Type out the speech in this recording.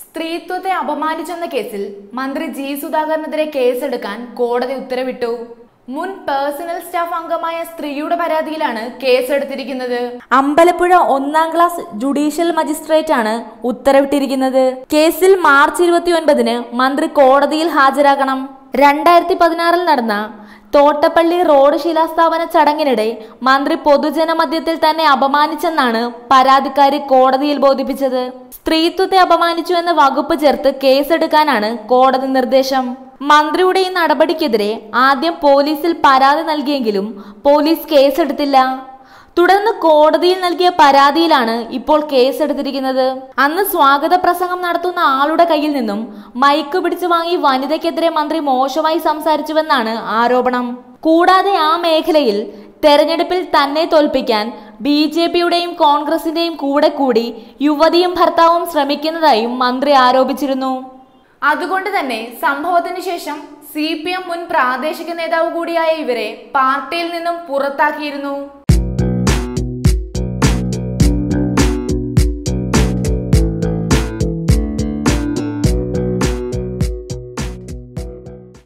സ്ത്രീത്വത്തെ അപമാനിച്ചെന്ന കേസിൽ മന്ത്രി ജി സുധാകരനെതിരെ കേസെടുക്കാൻ കോടതി ഉത്തരവിട്ടു. മുൻ പേഴ്സണൽ സ്റ്റാഫ് അംഗമായ സ്ത്രീയുടെ പരാതിയിലാണ് കേസെടുത്തിരിക്കുന്നത്. അമ്പലപ്പുഴ 1ാം ക്ലാസ് ജുഡീഷ്യൽ മജിസ്ട്രേറ്റ് ആണ് ഉത്തരവിട്ടിരിക്കുന്നത്. കേസിൽ മാർച്ച് 29-ന് മന്ത്രി കോടതിയിൽ ഹാജരാകണം. 2016-ൽ നടന്ന തോട്ടപ്പള്ളി റോഡ് ശിലാസ്ഥാപന ചടങ്ങിനിടെ മന്ത്രി പൊതുജനമധ്യത്തിൽ തന്നെ അപമാനിച്ചെന്നാണ് പരാതിക്കാരി കോടതിയിൽ ബോധിപ്പിച്ചത്. സ്ത്രീത്വത്തെ അപമാനിച്ചു എന്ന വകുപ്പ് ചേർത്ത് കേസെടുക്കാനാണ് കോടതി നിർദ്ദേശം. മന്ത്രിയുടെ ഈ നടപടിക്കെതിരെ ആദ്യം പോലീസിൽ പരാതി നൽകിയെങ്കിലും പോലീസ് കേസെടുത്തില്ല. തുടർന്ന് കോടതിയിൽ നൽകിയ പരാതിയിലാണ് ഇപ്പോൾ കേസെടുത്തിരിക്കുന്നത്. അന്ന് സ്വാഗത പ്രസംഗം നടത്തുന്ന ആളുടെ കയ്യിൽ നിന്നും മൈക്ക് പിടിച്ചു വാങ്ങി വനിതയ്ക്കെതിരെ മന്ത്രി മോശമായി സംസാരിച്ചുവെന്നാണ് ആരോപണം. കൂടാതെ ആ മേഖലയിൽ തെരഞ്ഞെടുപ്പിൽ തന്നെ തോൽപ്പിക്കാൻ BJPയുടെയും കോൺഗ്രസിന്റെയും കൂടെ കൂടി യുവതിയും ഭർത്താവും ശ്രമിക്കുന്നതായും മന്ത്രി ആരോപിച്ചിരുന്നു. അതുകൊണ്ട് തന്നെ സംഭവത്തിന് ശേഷം CPM മുൻ പ്രാദേശിക നേതാവ് കൂടിയായ ഇവരെ പാർട്ടിയിൽ നിന്നും പുറത്താക്കിയിരുന്നു.